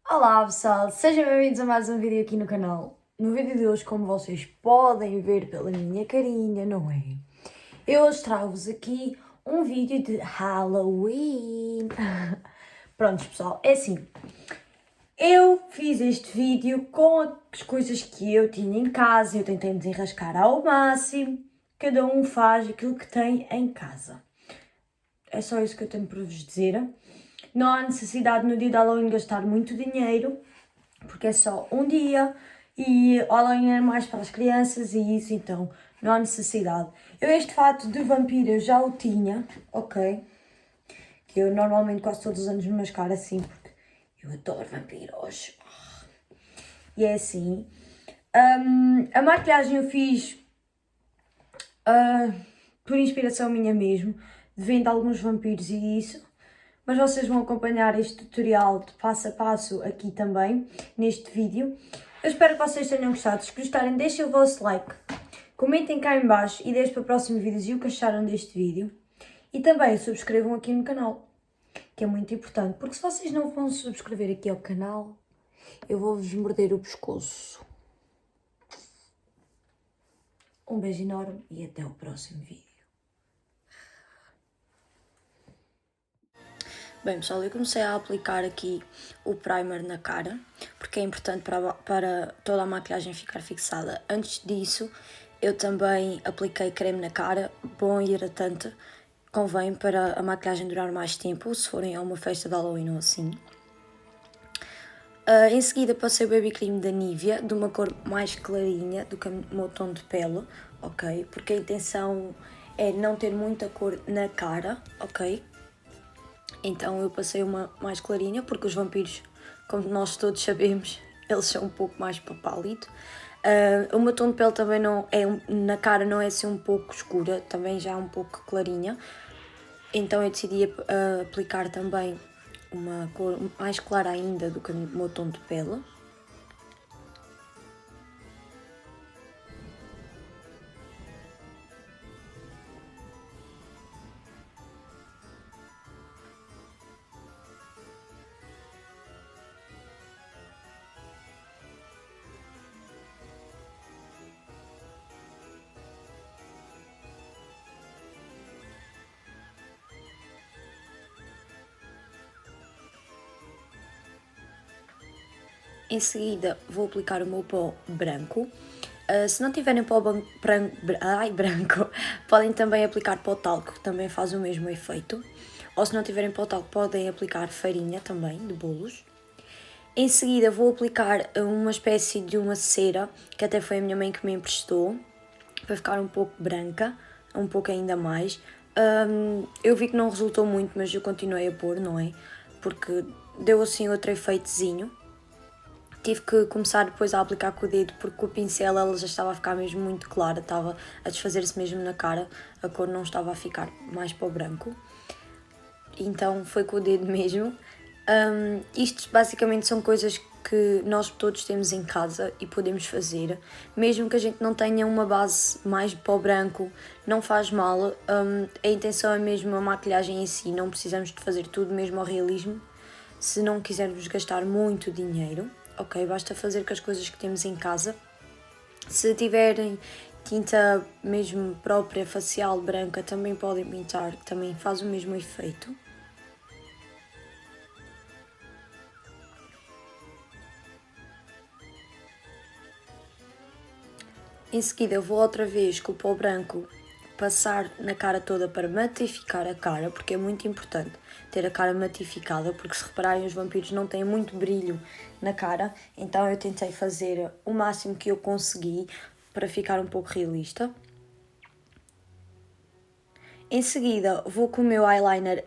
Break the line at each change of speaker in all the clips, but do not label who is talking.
Olá pessoal, sejam bem-vindos a mais um vídeo aqui no canal. No vídeo de hoje, como vocês podem ver pela minha carinha, não é? Eu hoje trago-vos aqui um vídeo de Halloween. Prontos pessoal, é assim. Eu fiz este vídeo com as coisas que eu tinha em casa, eu tentei me desenrascar ao máximo. Cada um faz aquilo que tem em casa. É só isso que eu tenho para vos dizer. Não há necessidade no dia de Halloween gastar muito dinheiro, porque é só um dia e Halloween é mais para as crianças e isso, então não há necessidade. Eu este fato de vampiro eu já o tinha, ok? Que eu normalmente quase todos os anos me mascaro assim, porque eu adoro vampiros. E é assim. A maquilhagem eu fiz por inspiração minha mesmo, de vendo alguns vampiros e isso. Mas vocês vão acompanhar este tutorial de passo a passo aqui também, neste vídeo. Eu espero que vocês tenham gostado. Se gostarem, deixem o vosso like, comentem cá em baixo e deixem para próximos vídeos e o que acharam deste vídeo. E também subscrevam aqui no canal, que é muito importante, porque se vocês não vão subscrever aqui ao canal, eu vou-vos morder o pescoço. Um beijo enorme e até o próximo vídeo. Bem pessoal, eu comecei a aplicar aqui o primer na cara, porque é importante para toda a maquilhagem ficar fixada. Antes disso, eu também apliquei creme na cara, bom e hidratante, convém para a maquilhagem durar mais tempo, se forem a uma festa de Halloween ou assim. Em seguida passei o baby cream da Nivea, de uma cor mais clarinha do que o meu tom de pele, ok? Porque a intenção é não ter muita cor na cara, ok? Então eu passei uma mais clarinha, porque os vampiros, como nós todos sabemos, eles são um pouco mais para pálido. O meu tom de pele também não é, na cara não é assim um pouco escura, também já um pouco clarinha. Então eu decidi aplicar também uma cor mais clara ainda do que o meu tom de pele. Em seguida vou aplicar o meu pó branco. Se não tiverem pó branco, podem também aplicar pó talco, que também faz o mesmo efeito. Ou se não tiverem pó talco, podem aplicar farinha também, de bolos. Em seguida vou aplicar uma espécie de uma cera, que até foi a minha mãe que me emprestou, para ficar um pouco branca, um pouco ainda mais. Eu vi que não resultou muito, mas eu continuei a pôr, não é? Porque deu assim outro efeitozinho. Tive que começar depois a aplicar com o dedo, porque com o pincel ela já estava a ficar mesmo muito clara, estava a desfazer-se mesmo na cara, a cor não estava a ficar mais para o branco. Então foi com o dedo mesmo. Isto basicamente são coisas que nós todos temos em casa e podemos fazer. Mesmo que a gente não tenha uma base mais para o branco, não faz mal. A intenção é mesmo a maquilhagem em si, não precisamos de fazer tudo mesmo ao realismo. Se não quisermos gastar muito dinheiro, ok, basta fazer com as coisas que temos em casa. Se tiverem tinta mesmo própria, facial, branca, também podem pintar, que também faz o mesmo efeito. Em seguida eu vou outra vez com o pó branco passar na cara toda para matificar a cara, porque é muito importante ter a cara matificada, porque se repararem os vampiros não têm muito brilho na cara, então eu tentei fazer o máximo que eu consegui para ficar um pouco realista. Em seguida vou com o meu eyeliner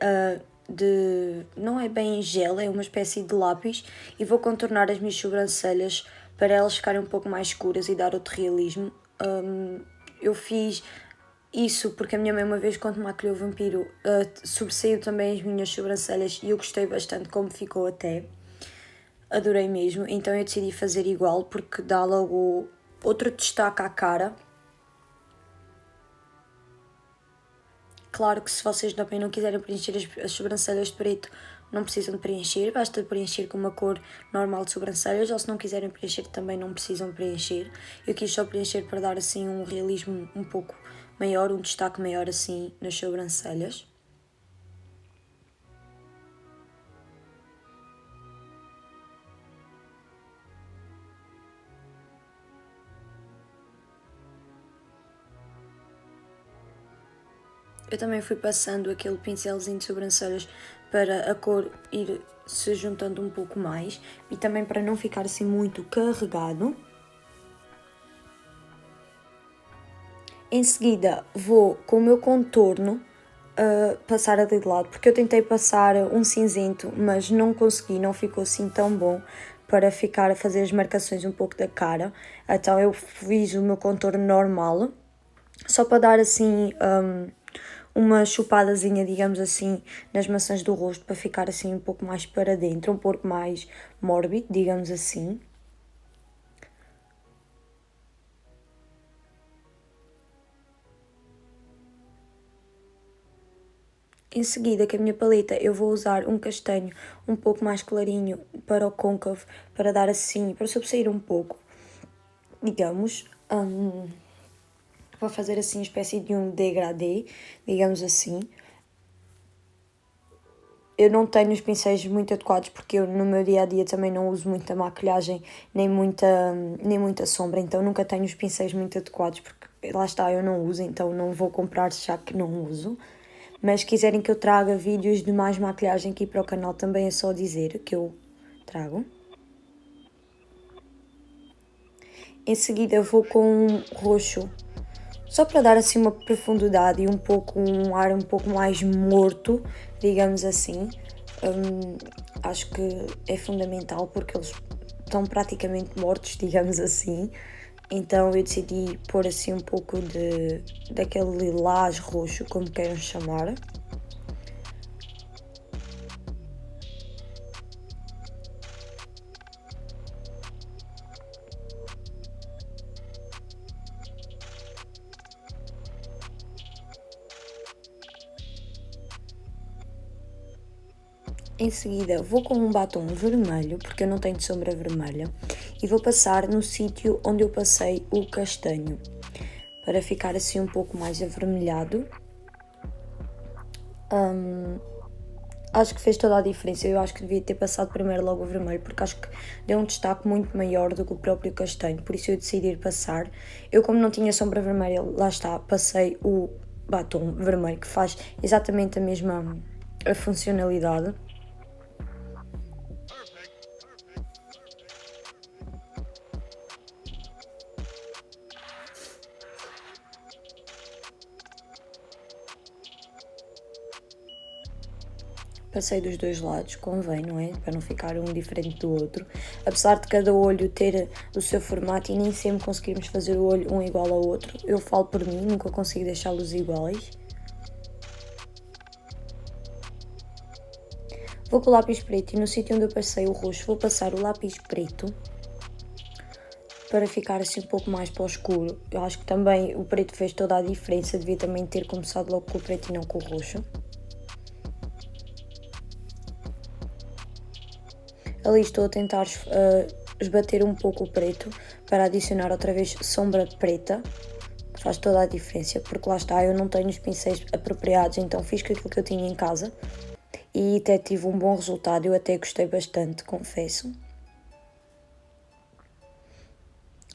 não é bem gel, é uma espécie de lápis, e vou contornar as minhas sobrancelhas para elas ficarem um pouco mais escuras e dar outro realismo. Eu fiz isso porque a minha mãe uma vez, quando maquilhou o vampiro, sobressaiu também as minhas sobrancelhas e eu gostei bastante como ficou até. Adorei mesmo, então eu decidi fazer igual porque dá logo outro destaque à cara. Claro que se vocês também não quiserem preencher as sobrancelhas de preto, não precisam de preencher, basta preencher com uma cor normal de sobrancelhas, ou se não quiserem preencher também não precisam preencher. Eu quis só preencher para dar assim um realismo um pouco maior, um destaque maior assim nas sobrancelhas. Eu também fui passando aquele pincelzinho de sobrancelhas para a cor ir se juntando um pouco mais e também para não ficar assim muito carregado. Em seguida vou com o meu contorno passar ali de lado, porque eu tentei passar um cinzento, mas não consegui, não ficou assim tão bom para ficar a fazer as marcações um pouco da cara. Então eu fiz o meu contorno normal, só para dar assim uma chupadazinha, digamos assim, nas maçãs do rosto, para ficar assim um pouco mais para dentro, um pouco mais mórbido, digamos assim. Em seguida, com a minha paleta, eu vou usar um castanho um pouco mais clarinho para o côncavo, para dar assim, para sobressair um pouco, digamos. Vou fazer assim uma espécie de um degradê, digamos assim. Eu não tenho os pincéis muito adequados porque eu no meu dia-a-dia também não uso muita maquilhagem, nem muita sombra, então nunca tenho os pincéis muito adequados porque lá está, eu não uso, então não vou comprar já que não uso. Mas se quiserem que eu traga vídeos de mais maquilhagem aqui para o canal, também é só dizer que eu trago. Em seguida vou com um roxo, só para dar assim uma profundidade e um ar um pouco mais morto, digamos assim. Acho que é fundamental porque eles estão praticamente mortos, digamos assim. Então eu decidi pôr assim um pouco daquele lilás roxo, como queiram chamar. Em seguida vou com um batom vermelho, porque eu não tenho sombra vermelha, e vou passar no sítio onde eu passei o castanho, para ficar assim um pouco mais avermelhado. Acho que fez toda a diferença, eu acho que devia ter passado primeiro logo o vermelho, porque acho que deu um destaque muito maior do que o próprio castanho, por isso eu decidi ir passar. Eu, como não tinha sombra vermelha, lá está, passei o batom vermelho, que faz exatamente a mesma funcionalidade. Passei dos dois lados, convém, não é? Para não ficar um diferente do outro. Apesar de cada olho ter o seu formato e nem sempre conseguirmos fazer o olho um igual ao outro, eu falo por mim, nunca consigo deixá-los iguais. Vou com o lápis preto e no sítio onde eu passei o roxo vou passar o lápis preto para ficar assim um pouco mais para o escuro. Eu acho que também o preto fez toda a diferença, devia também ter começado logo com o preto e não com o roxo. Ali estou a tentar esbater um pouco o preto para adicionar outra vez sombra preta, que faz toda a diferença, porque lá está, eu não tenho os pincéis apropriados, então fiz com aquilo que eu tinha em casa e até tive um bom resultado, eu até gostei bastante, confesso.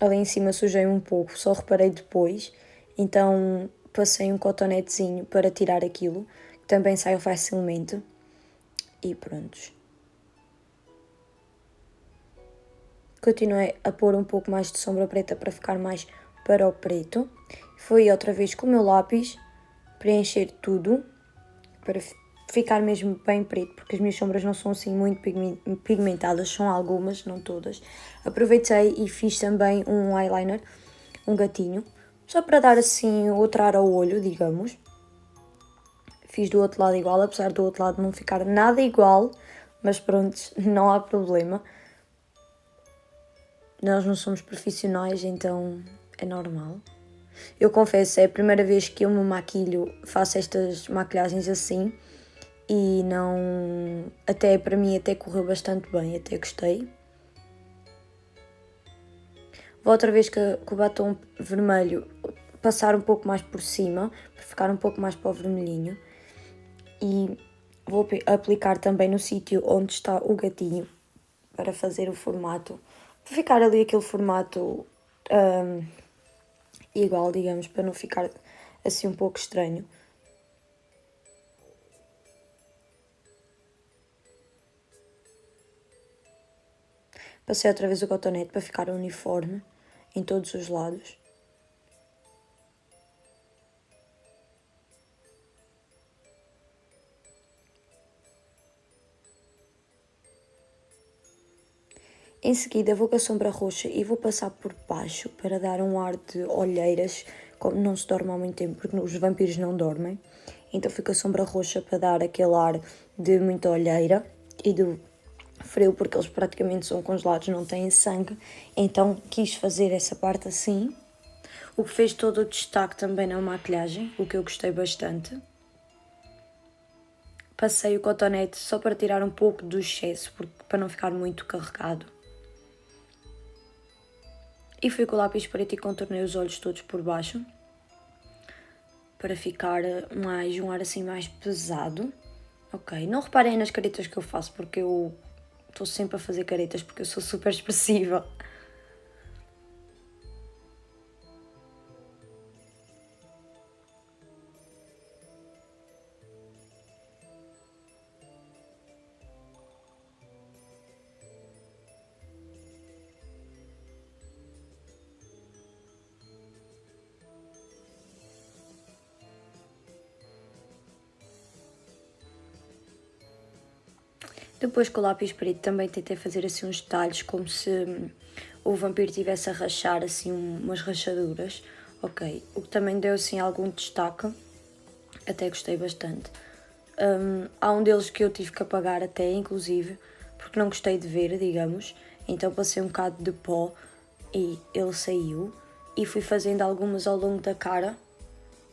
Ali em cima sujei um pouco, só reparei depois, então passei um cotonetezinho para tirar aquilo, que também saiu facilmente, e prontos. Continuei a pôr um pouco mais de sombra preta para ficar mais para o preto. Fui outra vez com o meu lápis preencher tudo para ficar mesmo bem preto, porque as minhas sombras não são assim muito pigmentadas, são algumas, não todas. Aproveitei e fiz também um eyeliner, um gatinho, só para dar assim outro ar ao olho, digamos. Fiz do outro lado igual, apesar do outro lado não ficar nada igual, mas pronto, não há problema. Nós não somos profissionais, então é normal. Eu confesso, é a primeira vez que eu me maquilho, faço estas maquilhagens assim e não... Até para mim até correu bastante bem, até gostei. Vou outra vez com o batom vermelho passar um pouco mais por cima, para ficar um pouco mais para o vermelhinho. E vou aplicar também no sítio onde está o gatinho, para fazer o formato. Para ficar ali aquele formato igual, digamos, para não ficar assim um pouco estranho. Passei outra vez o cotonete para ficar uniforme em todos os lados. Em seguida vou com a sombra roxa e vou passar por baixo para dar um ar de olheiras, como não se dorme há muito tempo, porque os vampiros não dormem. Então fico com a sombra roxa para dar aquele ar de muita olheira e do frio, porque eles praticamente são congelados, não têm sangue. Então quis fazer essa parte assim. O que fez todo o destaque também na maquilhagem, o que eu gostei bastante. Passei o cotonete só para tirar um pouco do excesso, para não ficar muito carregado. E fui com o lápis preto e contornei os olhos todos por baixo, para ficar mais um ar assim mais pesado. Ok, não reparem nas caretas que eu faço, porque eu estou sempre a fazer caretas, porque eu sou super expressiva. Depois com o lápis preto também tentei fazer assim uns detalhes, como se o vampiro estivesse a rachar assim umas rachaduras. Ok, o que também deu assim algum destaque, até gostei bastante. Há um deles que eu tive que apagar até, inclusive, porque não gostei de ver, digamos. Então passei um bocado de pó e ele saiu. E fui fazendo algumas ao longo da cara,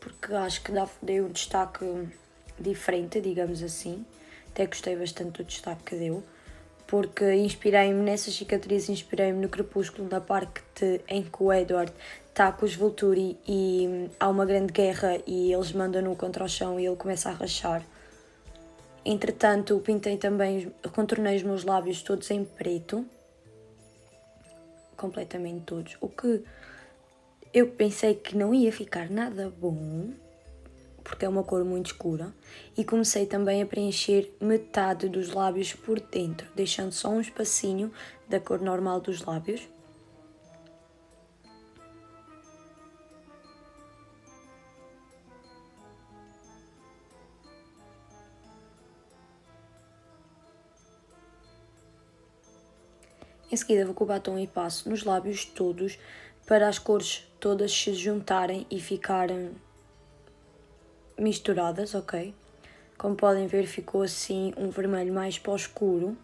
porque acho que dei um destaque diferente, digamos assim. Até gostei bastante do destaque que deu, porque inspirei-me nessas cicatrizes, inspirei-me no Crepúsculo, na parte em que o Edward está com os Volturi e há uma grande guerra e eles mandam-no contra o chão e ele começa a rachar. Entretanto, pintei também, contornei os meus lábios todos em preto, completamente todos, o que eu pensei que não ia ficar nada bom, porque é uma cor muito escura, e comecei também a preencher metade dos lábios por dentro, deixando só um espacinho da cor normal dos lábios. Em seguida vou com o batom e passo nos lábios todos, para as cores todas se juntarem e ficarem misturadas, ok? Como podem ver, ficou assim um vermelho mais para o escuro.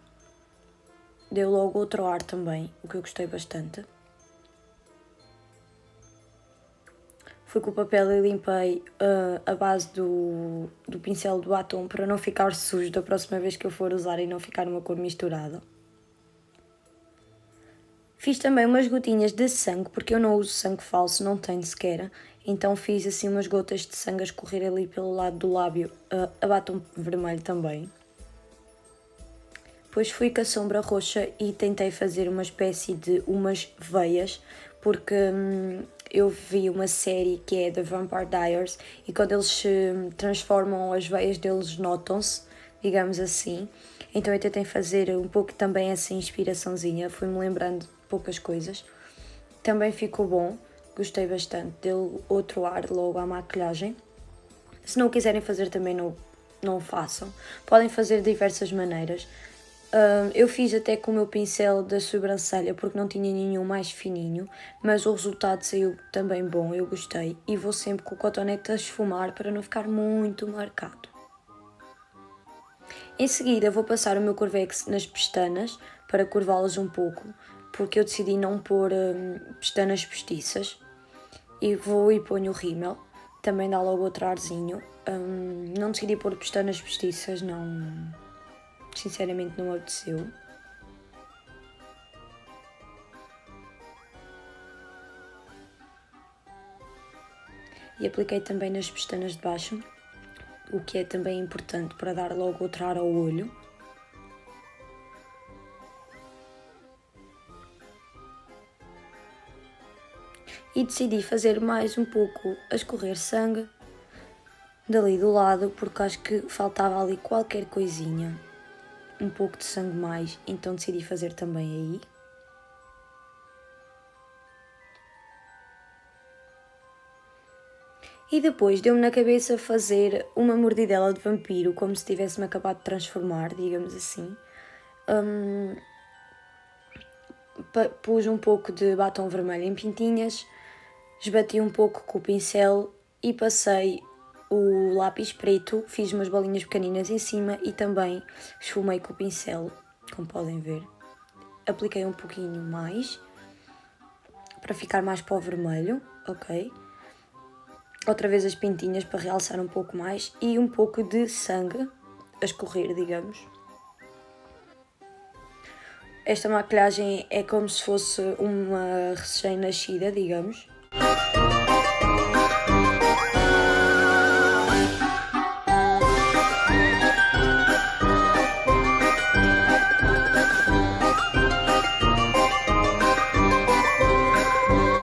Deu logo outro ar também, o que eu gostei bastante. Fui com o papel e limpei a base do pincel do batom para não ficar sujo da próxima vez que eu for usar e não ficar uma cor misturada. Fiz também umas gotinhas de sangue, porque eu não uso sangue falso, não tenho sequer. Então fiz assim umas gotas de sangue a escorrer ali pelo lado do lábio, a batom vermelho também. Depois fui com a sombra roxa e tentei fazer uma espécie de umas veias, porque eu vi uma série que é The Vampire Diaries e quando eles se transformam as veias deles notam-se, digamos assim. Então eu tentei fazer um pouco também essa inspiraçãozinha, fui-me lembrando de poucas coisas. Também ficou bom, gostei bastante, deu outro ar logo à maquilhagem. Se não o quiserem fazer também não não o façam. Podem fazer de diversas maneiras. Eu fiz até com o meu pincel da sobrancelha porque não tinha nenhum mais fininho, mas o resultado saiu também bom, eu gostei. E vou sempre com o cotonete a esfumar para não ficar muito marcado. Em seguida vou passar o meu Corvex nas pestanas para curvá-las um pouco, porque eu decidi não pôr pestanas postiças. E vou e ponho o rímel, também dá logo outro arzinho. Não decidi pôr pestanas postiças, não... Sinceramente não apeteceu. E apliquei também nas pestanas de baixo, o que é também importante para dar logo outro ar ao olho. E decidi fazer mais um pouco a escorrer sangue dali do lado, porque acho que faltava ali qualquer coisinha, um pouco de sangue mais, então decidi fazer também aí. E depois deu-me na cabeça fazer uma mordidela de vampiro, como se tivesse-me acabado de transformar, digamos assim. Pus um pouco de batom vermelho em pintinhas, esbati um pouco com o pincel e passei o lápis preto, fiz umas bolinhas pequeninas em cima e também esfumei com o pincel, como podem ver. Apliquei um pouquinho mais, para ficar mais para o vermelho, ok? Outra vez as pintinhas para realçar um pouco mais e um pouco de sangue a escorrer, digamos. Esta maquilhagem é como se fosse uma recém-nascida, digamos.